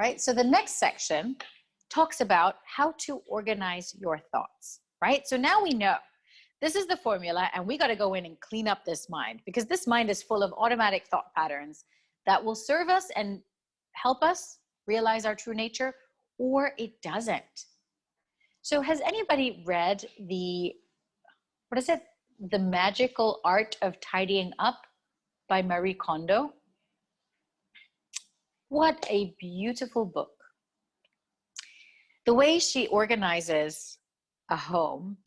right? So the next section talks about how to organize your thoughts, right? So now we know this is the formula, and we got to go in and clean up this mind, because this mind is full of automatic thought patterns that will serve us and help us realize our true nature, or it doesn't. So has anybody read what is it? The Magical Art of Tidying Up by Marie Kondo? What a beautiful book. The way she organizes a home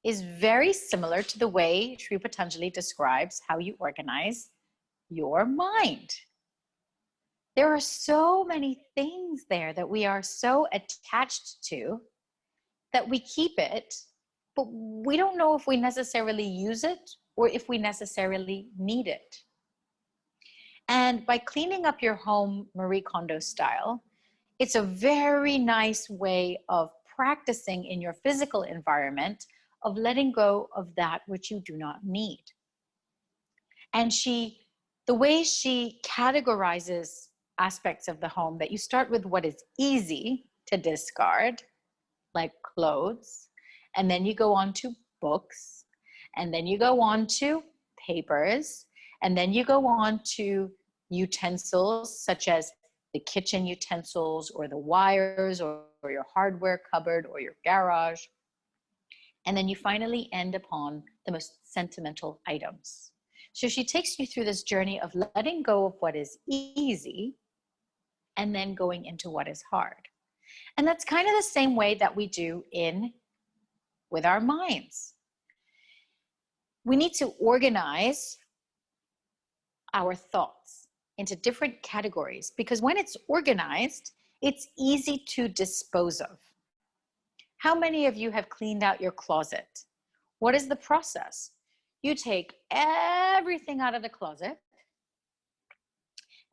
is very similar to the way Sri Patanjali describes how you organize your mind. There are so many things there that we are so attached to that we keep it, but we don't know if we necessarily use it or if we necessarily need it. And by cleaning up your home Marie Kondo style, it's a very nice way of practicing in your physical environment of letting go of that which you do not need. And the way she categorizes aspects of the home, that you start with what is easy to discard, like clothes, and then you go on to books, and then you go on to papers, and then you go on to utensils such as the kitchen utensils or the wires or your hardware cupboard or your garage. And then you finally end upon the most sentimental items. So she takes you through this journey of letting go of what is easy and then going into what is hard. And that's kind of the same way that we do with our minds. We need to organize our thoughts into different categories, because when it's organized, it's easy to dispose of. How many of you have cleaned out your closet? What is the process? You take everything out of the closet,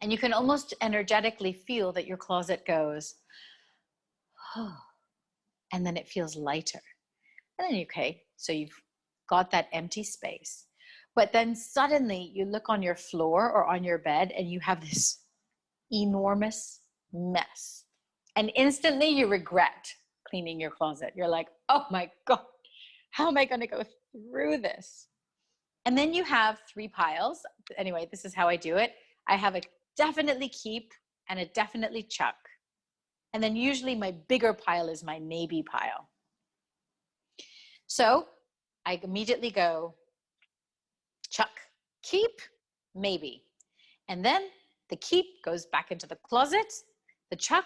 and you can almost energetically feel that your closet goes, oh, and then it feels lighter. And then, okay, so you've got that empty space. But then suddenly you look on your floor or on your bed and you have this enormous mess. And instantly you regret cleaning your closet. You're like, oh my God, how am I going to go through this? And then you have 3 piles. Anyway, this is how I do it. I have a definitely keep and a definitely chuck. And then usually my bigger pile is my maybe pile. So I immediately go chuck, keep, maybe. And then the keep goes back into the closet. The chuck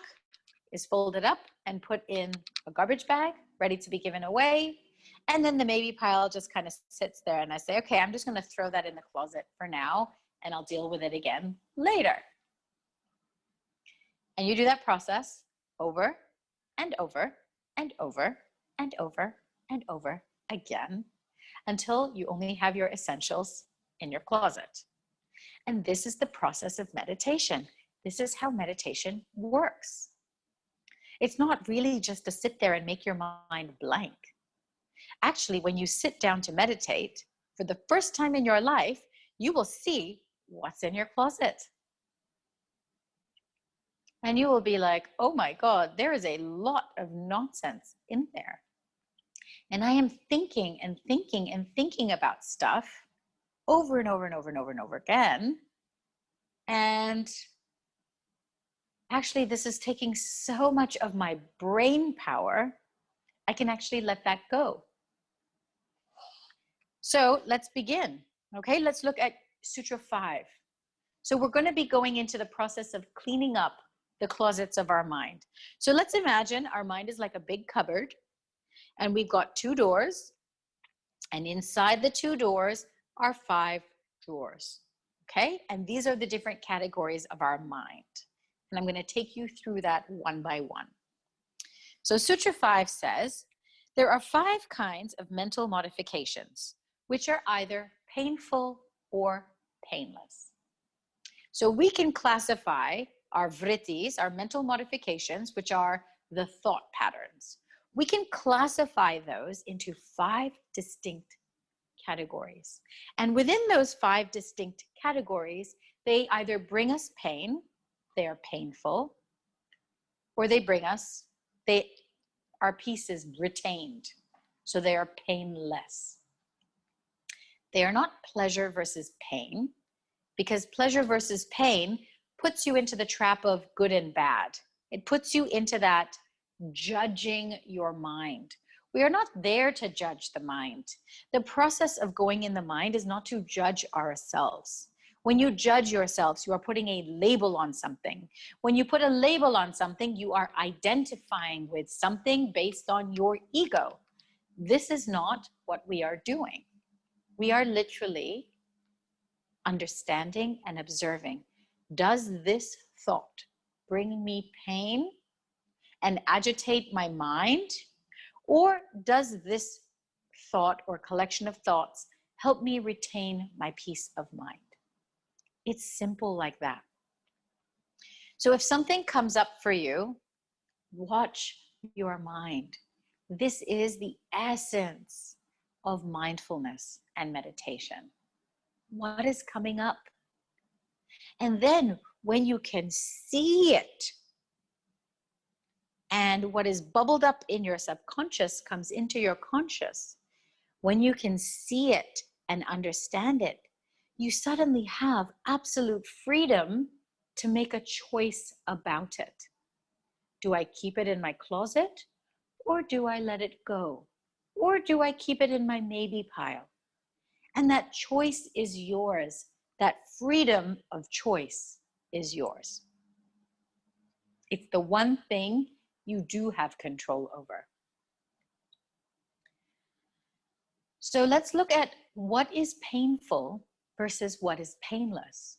is folded up and put in a garbage bag, ready to be given away. And then the maybe pile just kind of sits there, and I say, okay, I'm just going to throw that in the closet for now, and I'll deal with it again later. And you do that process over and over and over and over and over again until you only have your essentials in your closet. And this is the process of meditation. This is how meditation works. It's not really just to sit there and make your mind blank. Actually, when you sit down to meditate, for the first time in your life, you will see what's in your closet. And you will be like, oh my God, there is a lot of nonsense in there. And I am thinking and thinking and thinking about stuff over and over and over and over and over again. And actually, this is taking so much of my brain power, I can actually let that go. So let's begin. Okay, let's look at Sutra 5. So we're going to be going into the process of cleaning up the closets of our mind. So let's imagine our mind is like a big cupboard, and we've got 2 doors, and inside the 2 doors are 5 drawers. Okay, and these are the different categories of our mind. And I'm going to take you through that one by one. So Sutra 5 says, there are 5 kinds of mental modifications, which are either painful or painless. So we can classify our vrittis, our mental modifications, which are the thought patterns. We can classify those into 5 distinct categories. And within those 5 distinct categories, they either bring us pain, they are painful, or they bring us, our peace is retained. So they are painless. They are not pleasure versus pain, because pleasure versus pain puts you into the trap of good and bad. It puts you into that judging your mind. We are not there to judge the mind. The process of going in the mind is not to judge ourselves. When you judge yourselves, you are putting a label on something. When you put a label on something, you are identifying with something based on your ego. This is not what we are doing. We are literally understanding and observing. Does this thought bring me pain and agitate my mind? Or does this thought or collection of thoughts help me retain my peace of mind? It's simple like that. So if something comes up for you, watch your mind. This is the essence of mindfulness and meditation. What is coming up? And then when you can see it, and what is bubbled up in your subconscious comes into your conscious, when you can see it and understand it, you suddenly have absolute freedom to make a choice about it. Do I keep it in my closet, or do I let it go? Or do I keep it in my maybe pile? And that choice is yours. That freedom of choice is yours. It's the one thing you do have control over. So let's look at what is painful versus what is painless.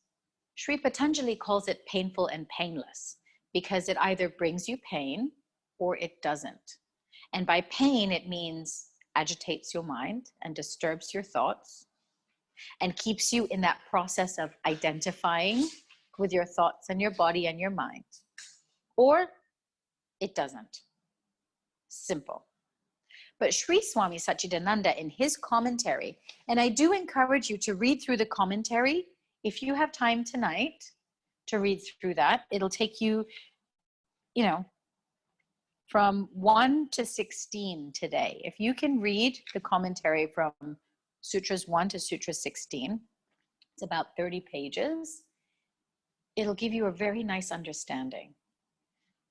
Sri Patanjali calls it painful and painless because it either brings you pain or it doesn't. And by pain, it means agitates your mind and disturbs your thoughts and keeps you in that process of identifying with your thoughts and your body and your mind. Or it doesn't. Simple. But Sri Swami Satchidananda in his commentary, and I do encourage you to read through the commentary if you have time tonight to read through that. It'll take you, from 1 to 16 today. If you can read the commentary from Sutras 1 to Sutra 16, it's about 30 pages. It'll give you a very nice understanding.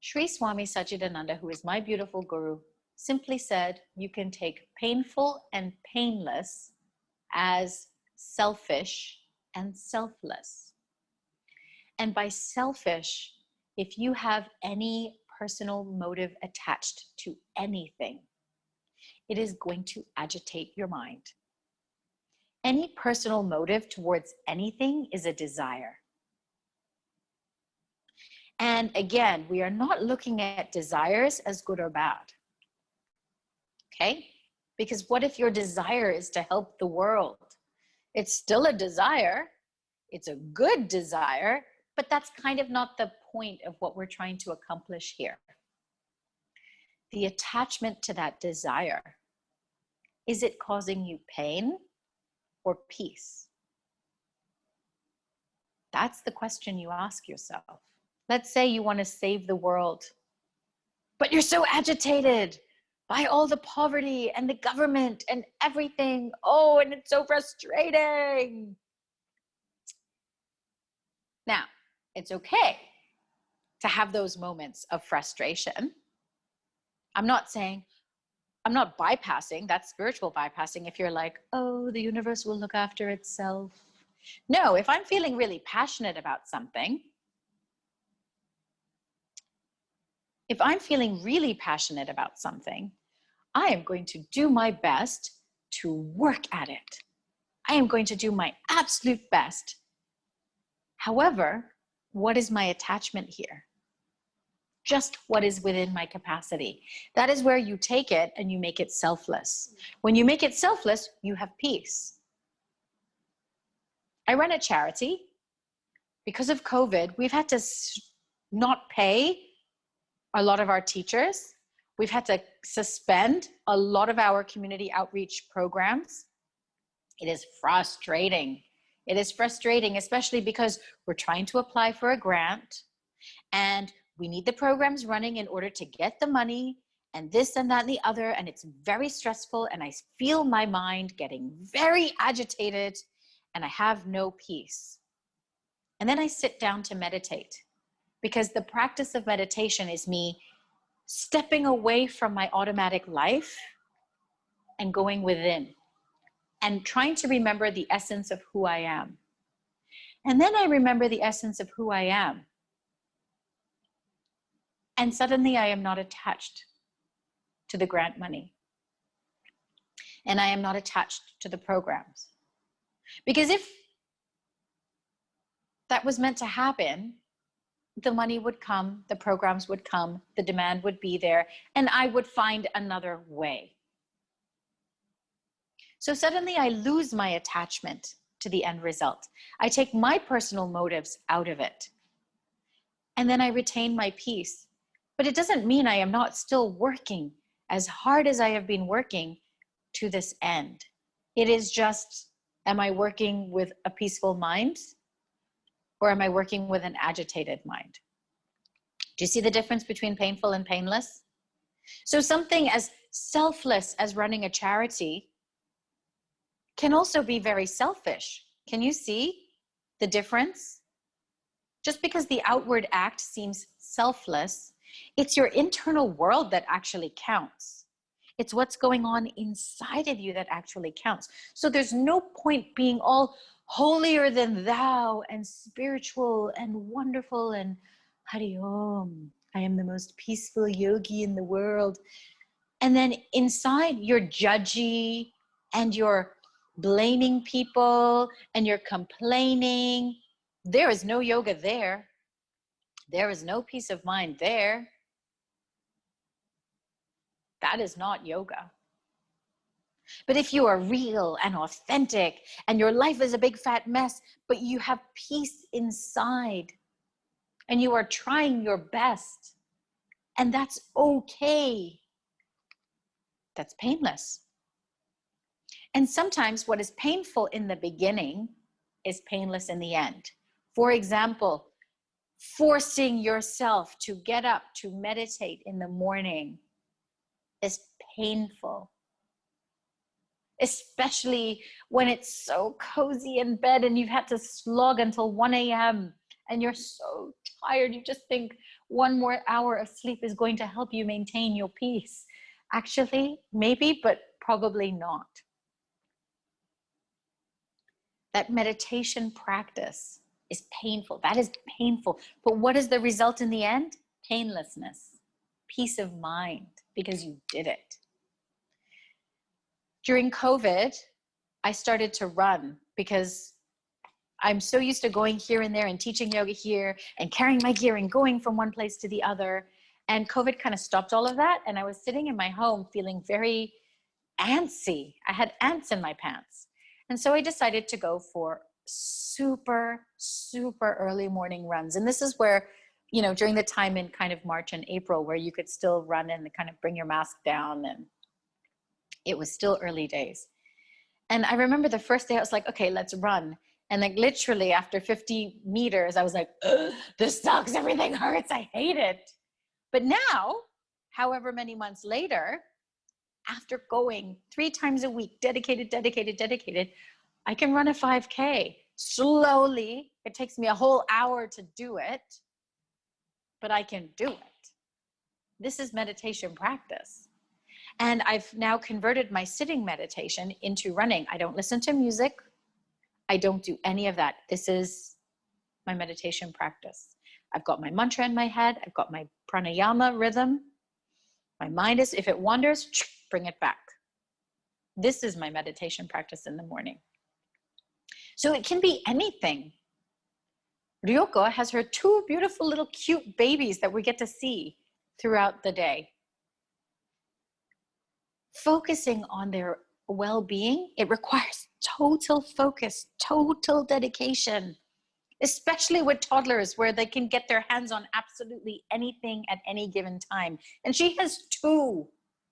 Sri Swami Satchidananda, who is my beautiful guru, simply said, you can take painful and painless as selfish and selfless. And by selfish, if you have any personal motive attached to anything, it is going to agitate your mind. Any personal motive towards anything is a desire. And again, we are not looking at desires as good or bad. Okay? Because what if your desire is to help the world? It's still a desire. It's a good desire, but that's kind of not the point of what we're trying to accomplish here. The attachment to that desire, is it causing you pain or peace? That's the question you ask yourself. Let's say you want to save the world, but you're so agitated by all the poverty and the government and everything. Oh, and it's so frustrating. Now, it's okay to have those moments of frustration. I'm not bypassing, that's spiritual bypassing if you're like, oh, the universe will look after itself. No, if I'm feeling really passionate about something, I am going to do my best to work at it. I am going to do my absolute best. However, what is my attachment here? Just what is within my capacity. That is where you take it and you make it selfless. When you make it selfless, you have peace. I run a charity. Because of COVID, we've had to not pay a lot of our teachers. We've had to suspend a lot of our community outreach programs. It is frustrating. It is frustrating, especially because we're trying to apply for a grant and we need the programs running in order to get the money and this and that and the other. And it's very stressful. And I feel my mind getting very agitated and I have no peace. And then I sit down to meditate, because the practice of meditation is me stepping away from my automatic life and going within and trying to remember the essence of who I am. And then I remember the essence of who I am. And suddenly I am not attached to the grant money. And I am not attached to the programs. Because if that was meant to happen, the money would come, the programs would come, the demand would be there, and I would find another way. So suddenly I lose my attachment to the end result. I take my personal motives out of it. And then I retain my peace. But it doesn't mean I am not still working as hard as I have been working to this end. It is just, am I working with a peaceful mind? Or am I working with an agitated mind? Do you see the difference between painful and painless? So something as selfless as running a charity can also be very selfish. Can you see the difference? Just because the outward act seems selfless, it's your internal world that actually counts. It's what's going on inside of you that actually counts. So there's no point being all holier than thou and spiritual and wonderful and Hari Om, I am the most peaceful yogi in the world. And then inside you're judgy and you're blaming people and you're complaining. There is no yoga there. There is no peace of mind there. That is not yoga. But if you are real and authentic and your life is a big fat mess, but you have peace inside and you are trying your best, and that's okay, that's painless. And sometimes what is painful in the beginning is painless in the end. For example, forcing yourself to get up to meditate in the morning is painful. Especially when it's so cozy in bed and you've had to slog until 1 a.m. and you're so tired, you just think one more hour of sleep is going to help you maintain your peace. Actually, maybe, but probably not. That meditation practice is painful. That is painful. But what is the result in the end? Painlessness, peace of mind, because you did it. During COVID, I started to run because I'm so used to going here and there and teaching yoga here and carrying my gear and going from one place to the other. And COVID kind of stopped all of that. And I was sitting in my home feeling very antsy. I had ants in my pants. And so I decided to go for super, super early morning runs. And this is where, you know, during the time in kind of March and April where you could still run and kind of bring your mask down, and it was still early days. And I remember the first day I was like, okay, let's run. And like literally after 50 meters, I was like, this sucks, everything hurts, I hate it. But now, however many months later, after going 3 times a week, dedicated, I can run a 5K slowly. It takes me a whole hour to do it, but I can do it. This is meditation practice. And I've now converted my sitting meditation into running. I don't listen to music. I don't do any of that. This is my meditation practice. I've got my mantra in my head. I've got my pranayama rhythm. My mind is, if it wanders, bring it back. This is my meditation practice in the morning. So it can be anything. Ryoko has her 2 beautiful little cute babies that we get to see throughout the day. Focusing on their well-being, it requires total focus, total dedication, especially with toddlers where they can get their hands on absolutely anything at any given time. And she has 2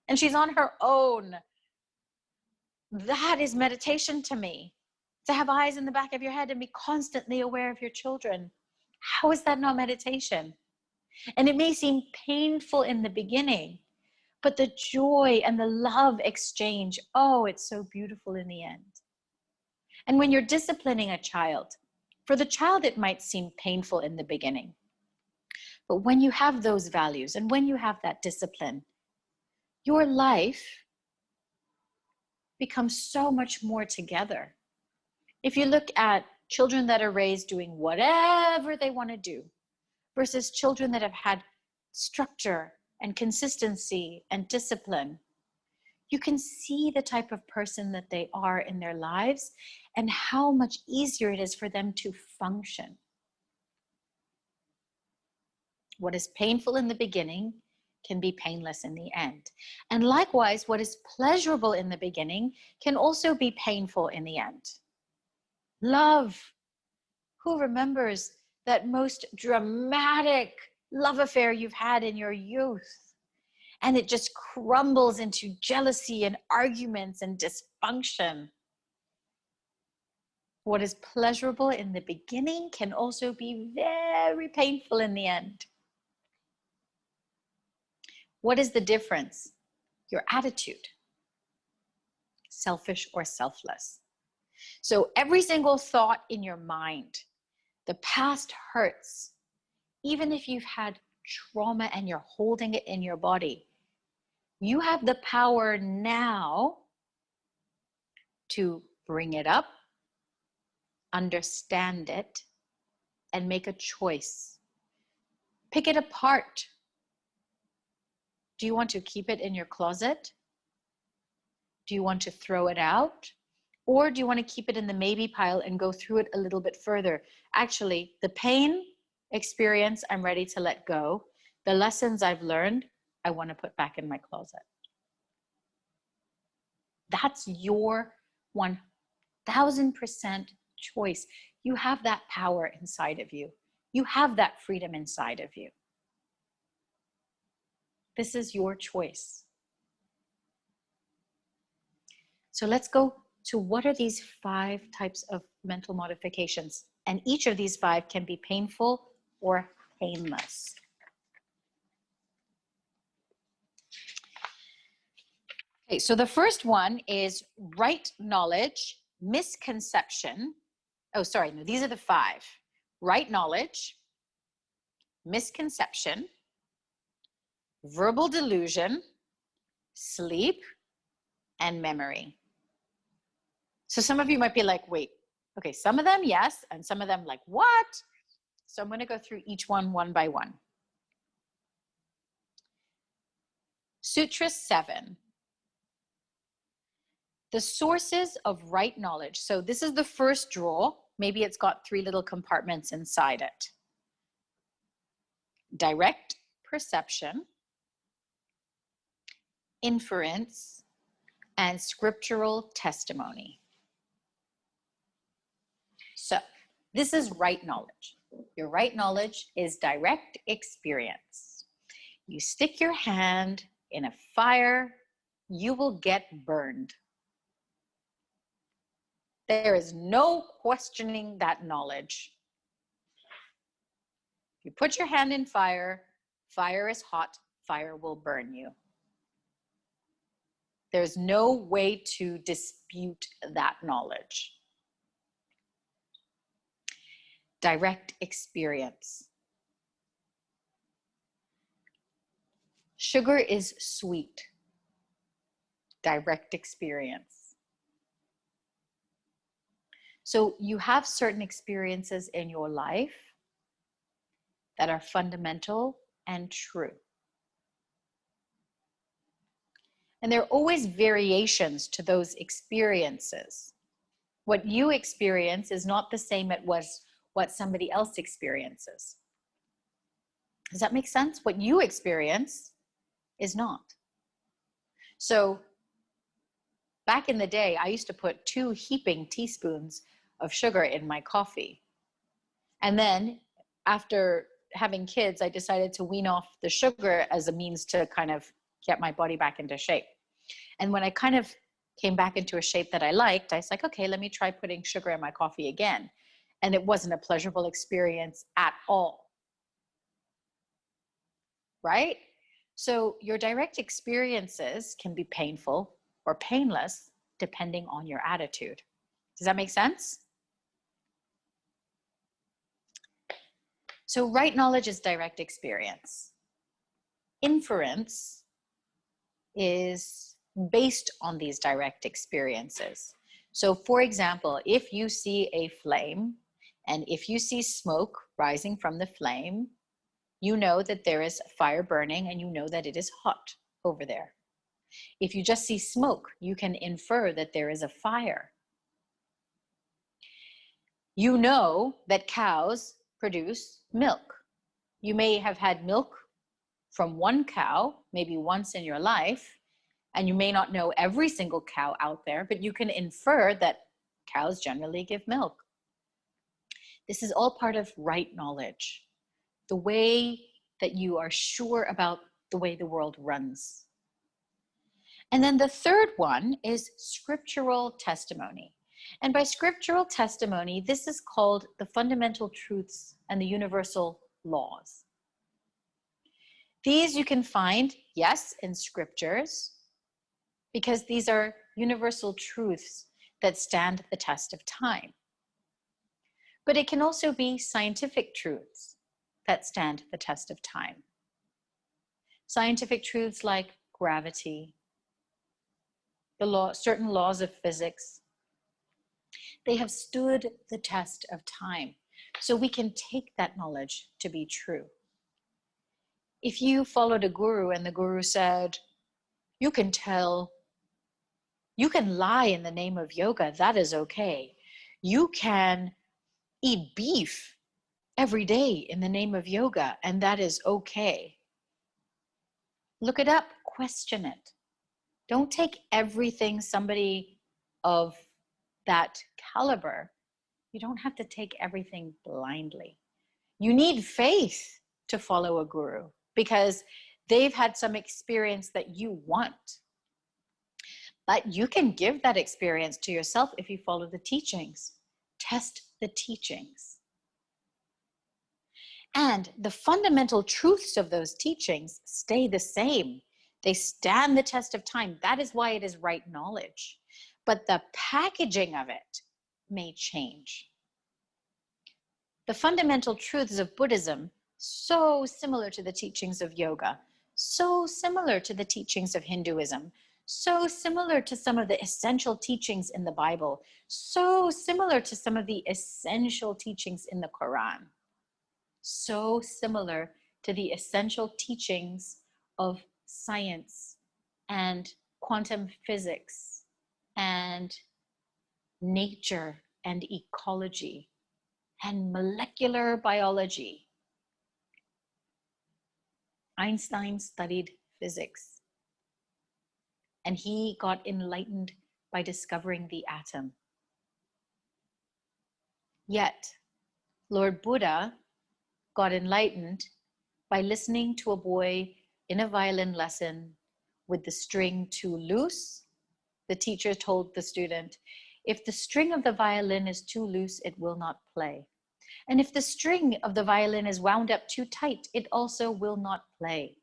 and she's on her own. That is meditation to me, to have eyes in the back of your head and be constantly aware of your children. How is that not meditation? And it may seem painful in the beginning, but the joy and the love exchange, oh, it's so beautiful in the end. And when you're disciplining a child, for the child, it might seem painful in the beginning. But when you have those values and when you have that discipline, your life becomes so much more together. If you look at children that are raised doing whatever they want to do versus children that have had structure and consistency and discipline, you can see the type of person that they are in their lives and how much easier it is for them to function. What is painful in the beginning can be painless in the end. And likewise, what is pleasurable in the beginning can also be painful in the end. Love. Who remembers that most dramatic love affair you've had in your youth? And it just crumbles into jealousy and arguments and dysfunction. What is pleasurable in the beginning can also be very painful in the end. What is the difference? Your attitude, selfish or selfless. So every single thought in your mind, the past hurts. Even if you've had trauma and you're holding it in your body, you have the power now to bring it up, understand it, and make a choice. Pick it apart. Do you want to keep it in your closet? Do you want to throw it out? Or do you want to keep it in the maybe pile and go through it a little bit further? Actually, the pain experience, I'm ready to let go. The lessons I've learned, I want to put back in my closet. That's your 1000% choice. You have that power inside of you. You have that freedom inside of you. This is your choice. So let's go to what are these 5 types of mental modifications? And each of these 5 can be painful or painless. Okay, so the first one is right knowledge, misconception. Oh, sorry, no, these are the 5. Right knowledge, misconception, verbal delusion, sleep, and memory. So some of you might be like, wait, okay, some of them, yes, and some of them like, what? So I'm going to go through each one by one. Sutra 7. The sources of right knowledge. So this is the first drawer. Maybe it's got 3 little compartments inside it. Direct perception, inference, and scriptural testimony. So this is right knowledge. Your right knowledge is direct experience. You stick your hand in a fire, you will get burned. There is no questioning that knowledge. If you put your hand in fire, fire is hot, fire will burn you. There's no way to dispute that knowledge. Direct experience. Sugar is sweet. Direct experience. So you have certain experiences in your life that are fundamental and true. And there are always variations to those experiences. What you experience is not the same as what somebody else experiences. Does that make sense? What you experience is not. So back in the day, I used to put 2 heaping teaspoons of sugar in my coffee. And then after having kids, I decided to wean off the sugar as a means to kind of get my body back into shape. And when I kind of came back into a shape that I liked, I was like, okay, let me try putting sugar in my coffee again. And it wasn't a pleasurable experience at all. right? So your direct experiences can be painful or painless depending on your attitude. Does that make sense? So right knowledge is direct experience. Inference is based on these direct experiences. So for example, if you see a flame and if you see smoke rising from the flame, you know that there is fire burning and you know that it is hot over there. If you just see smoke, you can infer that there is a fire. You know that cows produce milk. You may have had milk from one cow, maybe once in your life, and you may not know every single cow out there, but you can infer that cows generally give milk. This is all part of right knowledge, the way that you are sure about the way the world runs. And then the third one is scriptural testimony. And by scriptural testimony, this is called the fundamental truths and the universal laws. These you can find, yes, in scriptures, because these are universal truths that stand the test of time. But it can also be scientific truths that stand the test of time. Scientific truths like gravity, certain laws of physics, they have stood the test of time. So we can take that knowledge to be true. If you followed a guru and the guru said, you can lie in the name of yoga, that is okay. You can eat beef every day in the name of yoga, and that is okay. Look it up, question it. Don't take everything somebody of that caliber. You don't have to take everything blindly. You need faith to follow a guru because they've had some experience that you want. But you can give that experience to yourself if you follow the teachings. Test the teachings. And the fundamental truths of those teachings stay the same. They stand the test of time. That is why it is right knowledge. But the packaging of it may change. The fundamental truths of Buddhism, so similar to the teachings of yoga, so similar to the teachings of Hinduism, so similar to some of the essential teachings in the Bible, so similar to some of the essential teachings in the Quran, so similar to the essential teachings of science and quantum physics and nature and ecology and molecular biology. Einstein studied physics, and he got enlightened by discovering the atom. Yet, Lord Buddha got enlightened by listening to a boy in a violin lesson with the string too loose. The teacher told the student, if the string of the violin is too loose, it will not play. And if the string of the violin is wound up too tight, it also will not play.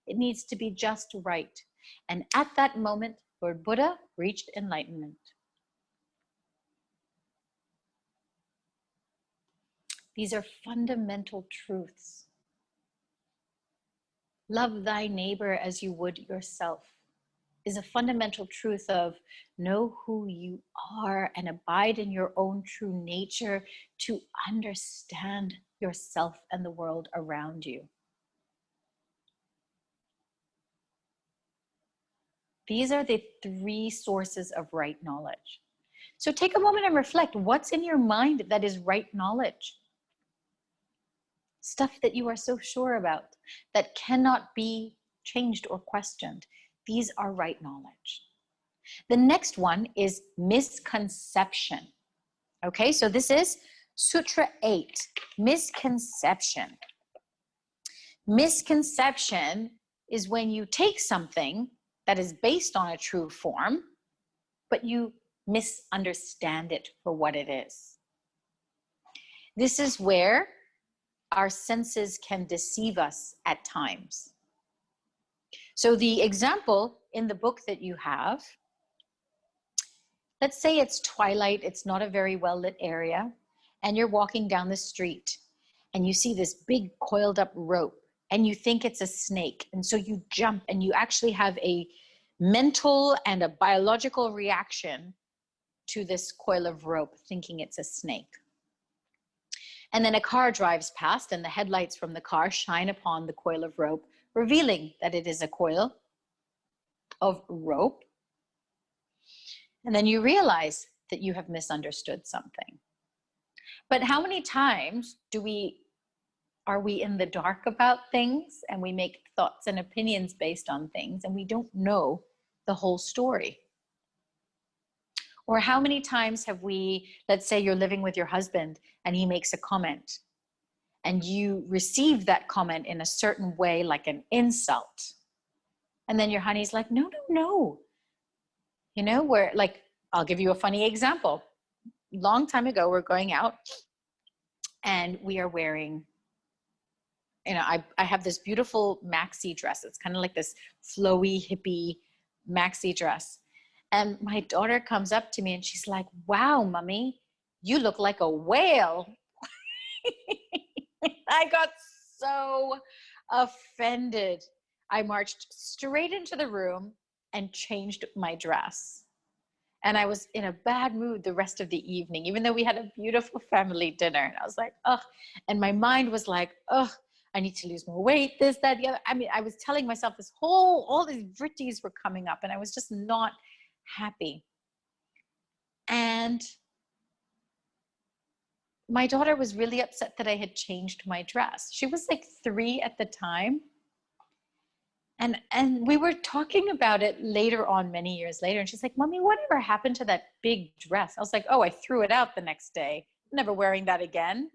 It needs to be just right. And at that moment, Lord Buddha reached enlightenment. These are fundamental truths. Love thy neighbor as you would yourself is a fundamental truth of know who you are and abide in your own true nature to understand yourself and the world around you. These are the three sources of right knowledge. So take a moment and reflect, what's in your mind that is right knowledge? Stuff that you are so sure about that cannot be changed or questioned. These are right knowledge. The next one is misconception. Okay, so this is Sutra 8, misconception. Misconception is when you take something that is based on a true form, but you misunderstand it for what it is. This is where our senses can deceive us at times. So the example in the book that you have, let's say it's twilight, it's not a very well lit area, and you're walking down the street and you see this big coiled up rope and you think it's a snake. And so you jump and you actually have a mental and a biological reaction to this coil of rope, thinking it's a snake. And then a car drives past and the headlights from the car shine upon the coil of rope, revealing that it is a coil of rope. And then you realize that you have misunderstood something. But how many times are we in the dark about things and we make thoughts and opinions based on things and we don't know the whole story? Or how many times have we, let's say you're living with your husband and he makes a comment and you receive that comment in a certain way, like an insult. And then your honey's like, no, no, no. You know, where, like, I'll give you a funny example. Long time ago, we're going out and we are wearing, you know, I have this beautiful maxi dress. It's kind of like this flowy, hippie maxi dress. And my daughter comes up to me and she's like, wow, mommy, you look like a whale. I got so offended. I marched straight into the room and changed my dress. And I was in a bad mood the rest of the evening, even though we had a beautiful family dinner. And I was like, ugh. And my mind was like, ugh, I need to lose more weight, this, that, the other. I mean, I was telling myself all these vrittis were coming up and I was just not happy. And my daughter was really upset that I had changed my dress. She was like 3 at the time. And we were talking about it later on, many years later. And she's like, Mommy, whatever happened to that big dress? I was like, oh, I threw it out the next day. I'm never wearing that again.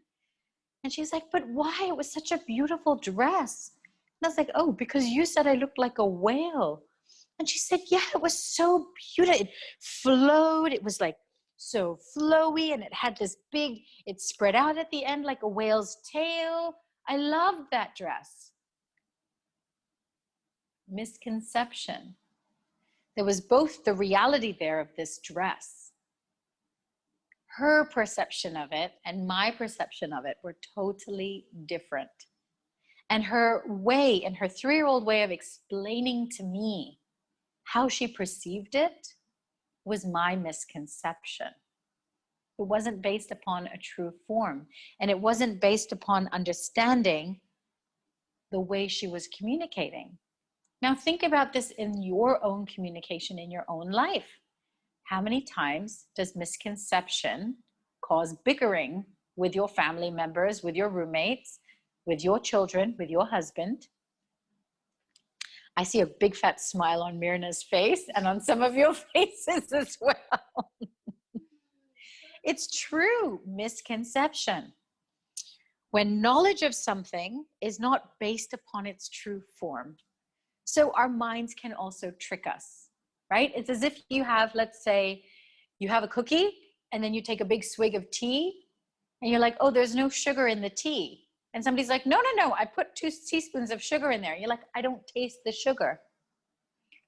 And she's like, but why? It was such a beautiful dress. And I was like, oh, because you said I looked like a whale. And she said, yeah, it was so beautiful. It flowed. It was like so flowy. And it had this big, it spread out at the end like a whale's tail. I loved that dress. Misconception. There was both the reality there of this dress. Her perception of it and my perception of it were totally different. And her way, and her 3-year-old way of explaining to me how she perceived it was my misconception. It wasn't based upon a true form. And it wasn't based upon understanding the way she was communicating. Now think about this in your own communication in your own life. How many times does misconception cause bickering with your family members, with your roommates, with your children, with your husband? I see a big fat smile on Myrna's face and on some of your faces as well. It's true, misconception. When knowledge of something is not based upon its true form. So our minds can also trick us, right? It's as if you have, let's say, you have a cookie and then you take a big swig of tea and you're like, oh, there's no sugar in the tea. And somebody's like, no, no, no, I put 2 teaspoons of sugar in there. You're like, I don't taste the sugar.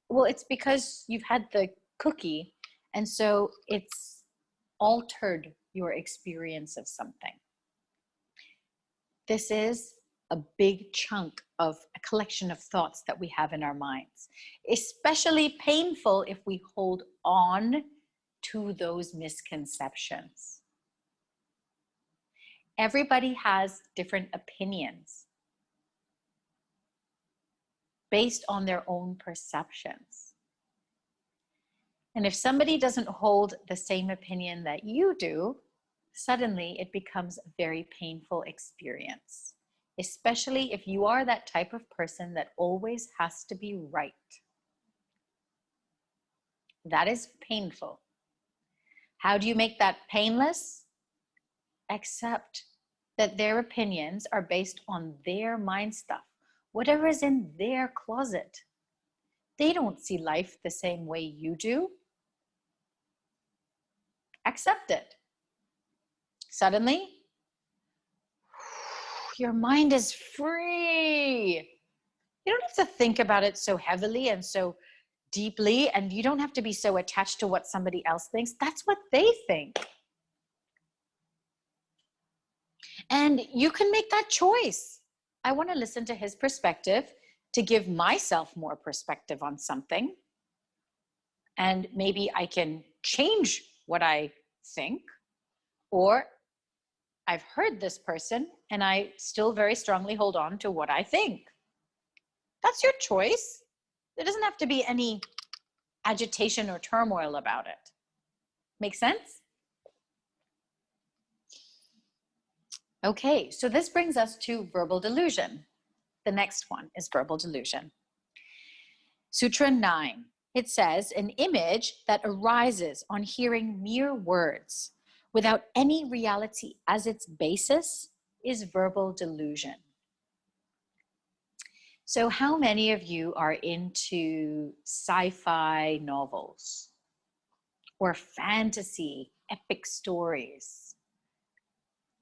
Well, it's because you've had the cookie and so it's altered your experience of something. This is a big chunk of a collection of thoughts that we have in our minds, especially painful if we hold on to those misconceptions. Everybody has different opinions based on their own perceptions. And if somebody doesn't hold the same opinion that you do, suddenly it becomes a very painful experience. Especially if you are that type of person that always has to be right. That is painful. How do you make that painless? Accept that their opinions are based on their mind stuff, whatever is in their closet. They don't see life the same way you do. Accept it. Suddenly, your mind is free. You don't have to think about it so heavily and so deeply, and you don't have to be so attached to what somebody else thinks. That's what they think. And you can make that choice. I want to listen to his perspective to give myself more perspective on something. And maybe I can change what I think, or I've heard this person and I still very strongly hold on to what I think. That's your choice. There doesn't have to be any agitation or turmoil about it. Make sense? Okay, so this brings us to verbal delusion. The next one is verbal delusion. Sutra 9, it says, an image that arises on hearing mere words without any reality as its basis is verbal delusion. So how many of you are into sci-fi novels or fantasy epic stories?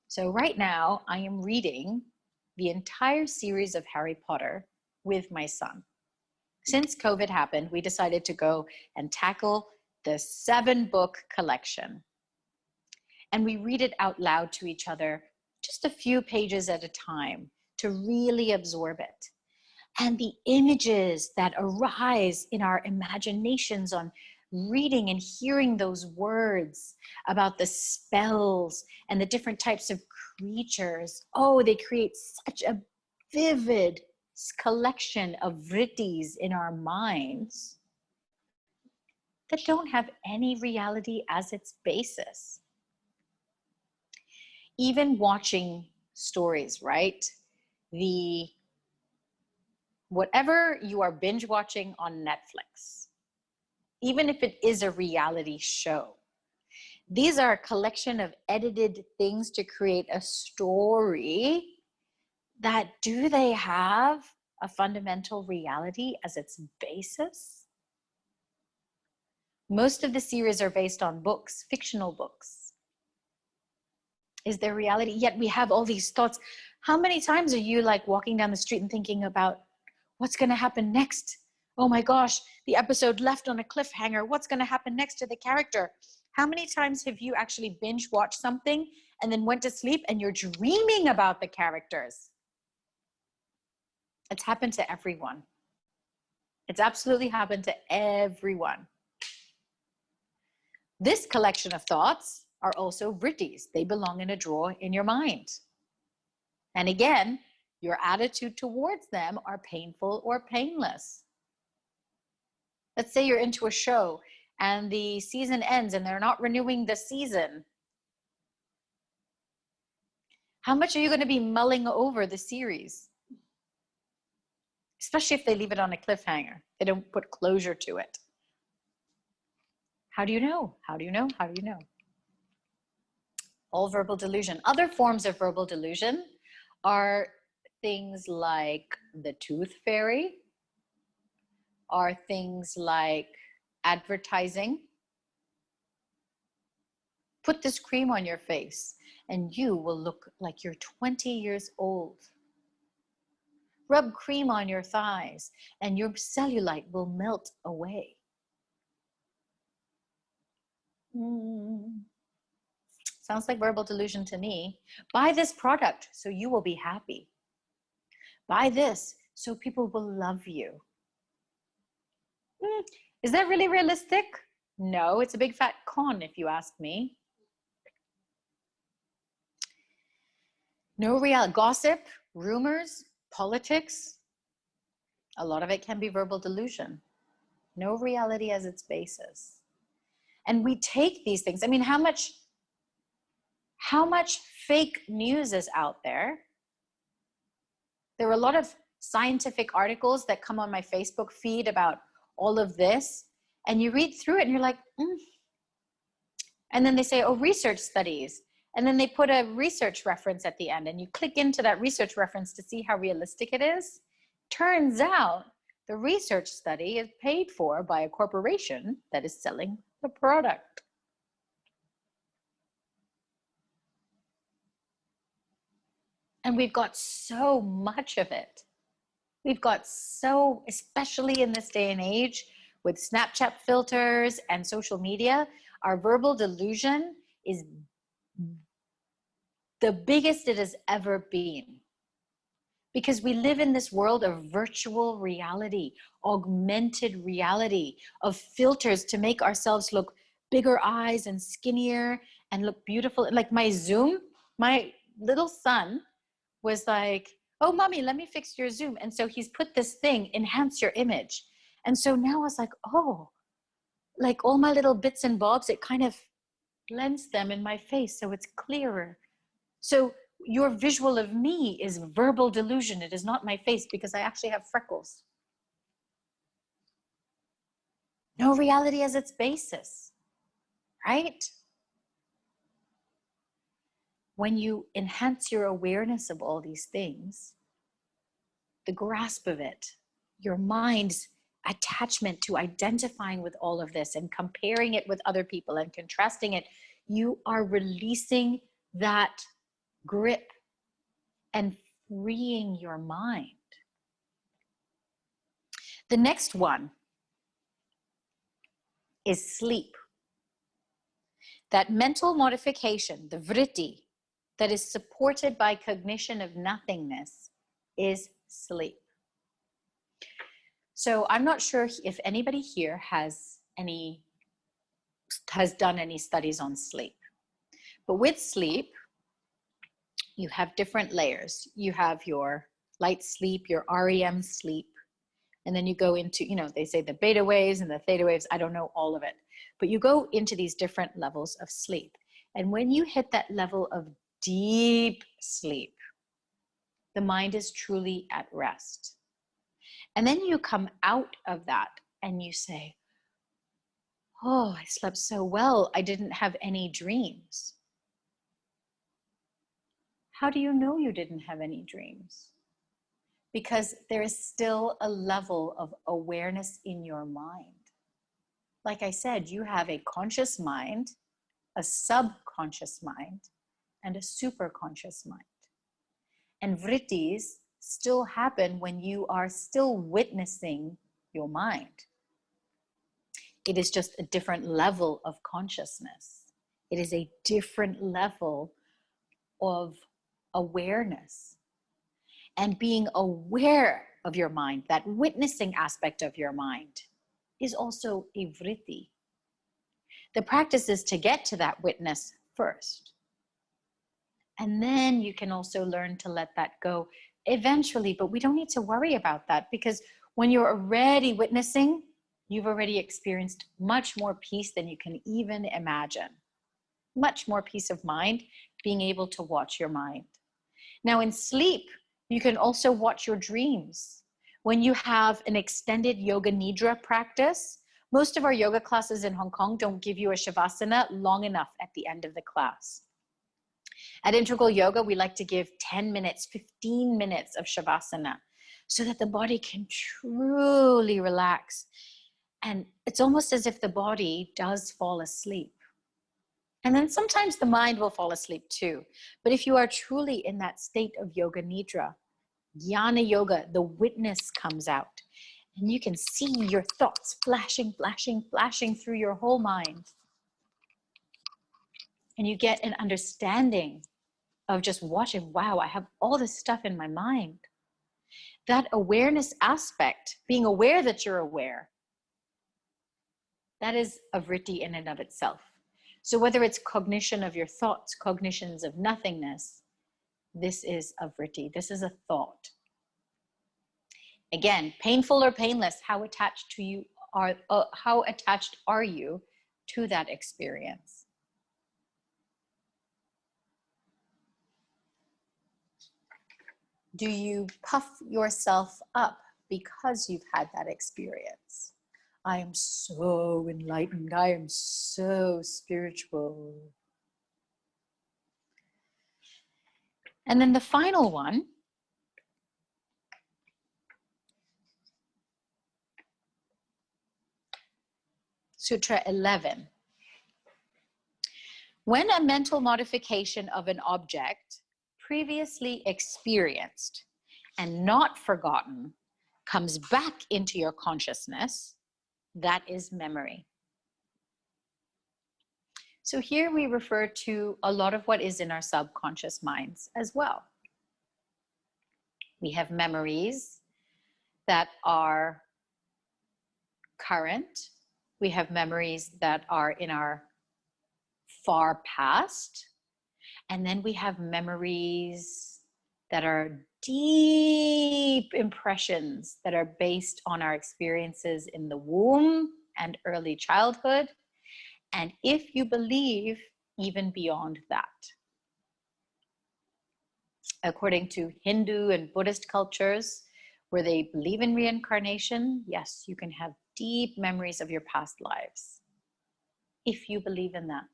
So right now I am reading the entire series of Harry Potter with my son. Since COVID happened, we decided to go and tackle the 7-book collection. And we read it out loud to each other, just a few pages at a time, to really absorb it. And the images that arise in our imaginations on reading and hearing those words about the spells and the different types of creatures, oh, they create such a vivid collection of vrittis in our minds that don't have any reality as its basis. Even watching stories, right? Whatever you are binge watching on Netflix, even if it is a reality show, these are a collection of edited things to create a story that, do they have a fundamental reality as its basis? Most of the series are based on books, fictional books. Is there reality? Yet we have all these thoughts. How many times are you like walking down the street and thinking about what's going to happen next? Oh my gosh, the episode left on a cliffhanger. What's going to happen next to the character? How many times have you actually binge watched something and then went to sleep and you're dreaming about the characters? It's happened to everyone. It's absolutely happened to everyone. This collection of thoughts are also vrittis. They belong in a drawer in your mind. And again, your attitude towards them are painful or painless. Let's say you're into a show and the season ends and they're not renewing the season. How much are you going to be mulling over the series? Especially if they leave it on a cliffhanger. They don't put closure to it. How do you know? How do you know? How do you know? All verbal delusion. Other forms of verbal delusion are things like the tooth fairy, are things like advertising. Put this cream on your face and you will look like you're 20 years old. Rub cream on your thighs and your cellulite will melt away. Sounds like verbal delusion to me. Buy this product so you will be happy. Buy this so people will love you. Is that really realistic? No, it's a big fat con if you ask me. No real gossip, rumors, politics. A lot of it can be verbal delusion. No reality as its basis. And we take these things. I mean, how much fake news is out there? There are a lot of scientific articles that come on my Facebook feed about all of this, and you read through it and you're like, And then they say, oh, research studies. And then they put a research reference at the end and you click into that research reference to see how realistic it is. Turns out the research study is paid for by a corporation that is selling the product. And we've got so much of it. We've got so, especially in this day and age, with Snapchat filters and social media, our verbal delusion is the biggest it has ever been. Because we live in this world of virtual reality, augmented reality, of filters to make ourselves look bigger eyes and skinnier and look beautiful. Like my Zoom, my little son was like, oh, mommy, let me fix your Zoom. And so he's put this thing, enhance your image. And so now I was like, oh, like all my little bits and bobs, it kind of blends them in my face so it's clearer. So your visual of me is verbal delusion. It is not my face because I actually have freckles. No reality as its basis, right? When you enhance your awareness of all these things, the grasp of it, your mind's attachment to identifying with all of this and comparing it with other people and contrasting it, you are releasing that grip and freeing your mind. The next one is sleep. That mental modification, the vritti, that is supported by cognition of nothingness is sleep. So I'm not sure if anybody here has done any studies on sleep. But with sleep, you have different layers. You have your light sleep, your REM sleep, and then you go into, they say the beta waves and the theta waves. I don't know all of it, but you go into these different levels of sleep. And when you hit that level of deep sleep, the mind is truly at rest. And then you come out of that and you say, oh, I slept so well. I didn't have any dreams. How do you know you didn't have any dreams? Because there is still a level of awareness in your mind. Like I said, you have a conscious mind, a subconscious mind, and a superconscious mind. And vrittis still happen when you are still witnessing your mind. It is just a different level of consciousness. It is a different level of awareness. And being aware of your mind, that witnessing aspect of your mind, is also a vritti. The practice is to get to that witness first. And then you can also learn to let that go eventually, but we don't need to worry about that because when you're already witnessing, you've already experienced much more peace than you can even imagine. Much more peace of mind, being able to watch your mind. Now in sleep, you can also watch your dreams. When you have an extended yoga nidra practice, most of our yoga classes in Hong Kong don't give you a shavasana long enough at the end of the class. At Integral Yoga, we like to give 10 minutes, 15 minutes of shavasana so that the body can truly relax. And it's almost as if the body does fall asleep. And then sometimes the mind will fall asleep too. But if you are truly in that state of yoga nidra, jnana yoga, the witness comes out. And you can see your thoughts flashing, flashing, flashing through your whole mind. And you get an understanding of just watching, wow, I have all this stuff in my mind. That awareness aspect, being aware that you're aware, that is a vritti in and of itself. So whether it's cognition of your thoughts, cognitions of nothingness, this is a vritti, this is a thought. Again, painful or painless, how attached are you to that experience? Do you puff yourself up because you've had that experience? I am so enlightened. I am so spiritual. And then the final one, Sutra 11. When a mental modification of an object previously experienced and not forgotten comes back into your consciousness, that is memory. So here we refer to a lot of what is in our subconscious minds as well. We have memories that are current. We have memories that are in our far past. And then we have memories that are deep impressions that are based on our experiences in the womb and early childhood. And if you believe, even beyond that. According to Hindu and Buddhist cultures, where they believe in reincarnation, yes, you can have deep memories of your past lives, if you believe in that.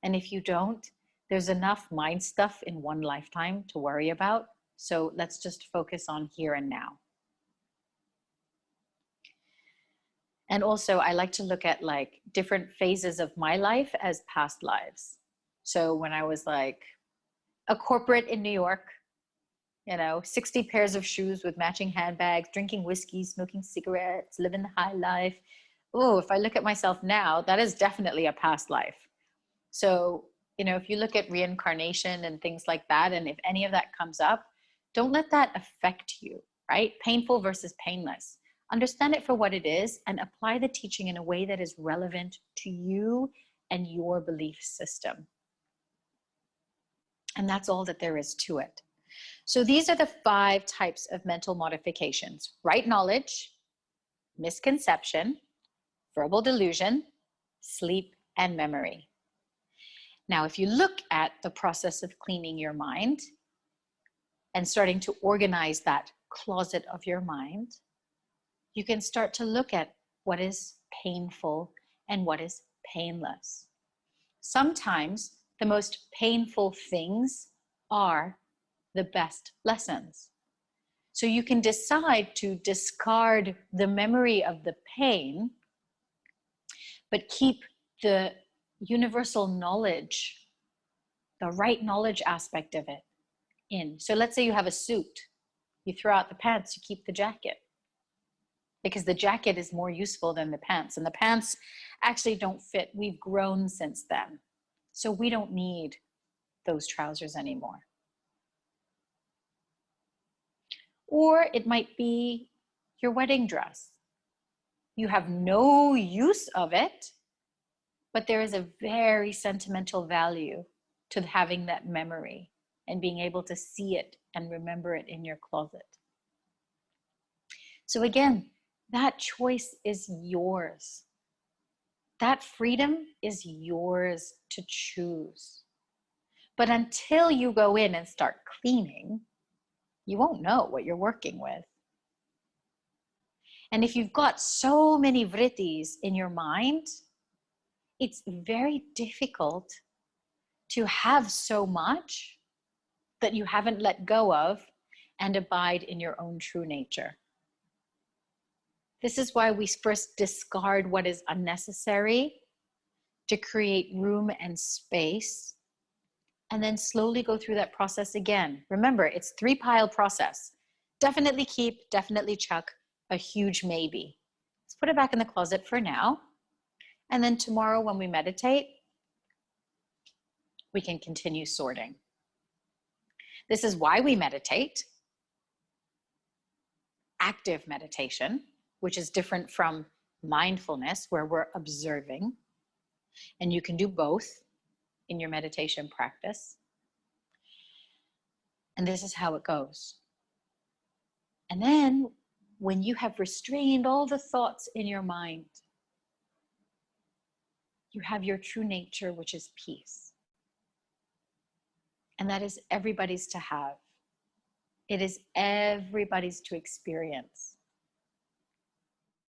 And if you don't, there's enough mind stuff in one lifetime to worry about. So let's just focus on here and now. And also, I like to look at like different phases of my life as past lives. So when I was like a corporate in New York, 60 pairs of shoes with matching handbags, drinking whiskey, smoking cigarettes, living the high life. Oh, if I look at myself now, that is definitely a past life. So, if you look at reincarnation and things like that, and if any of that comes up, don't let that affect you, right? Painful versus painless. Understand it for what it is and apply the teaching in a way that is relevant to you and your belief system. And that's all that there is to it. So these are the 5 types of mental modifications: right knowledge, misconception, verbal delusion, sleep, and memory. Now, if you look at the process of cleaning your mind and starting to organize that closet of your mind, you can start to look at what is painful and what is painless. Sometimes the most painful things are the best lessons. So you can decide to discard the memory of the pain, but keep the universal knowledge, the right knowledge aspect of it in. So let's say you have a suit. You throw out the pants, you keep the jacket, because the jacket is more useful than the pants. And the pants actually don't fit. We've grown since then. So we don't need those trousers anymore. Or it might be your wedding dress. You have no use of it, but there is a very sentimental value to having that memory and being able to see it and remember it in your closet. So again, that choice is yours. That freedom is yours to choose. But until you go in and start cleaning, you won't know what you're working with. And if you've got so many vrittis in your mind, it's very difficult to have so much that you haven't let go of and abide in your own true nature. This is why we first discard what is unnecessary to create room and space, and then slowly go through that process again. Remember, it's 3-pile process. Definitely keep, definitely chuck, a huge maybe. Let's put it back in the closet for now. And then tomorrow when we meditate, we can continue sorting. This is why we meditate. Active meditation, which is different from mindfulness, where we're observing. And you can do both in your meditation practice. And this is how it goes. And then when you have restrained all the thoughts in your mind, you have your true nature, which is peace. And that is everybody's to have. It is everybody's to experience.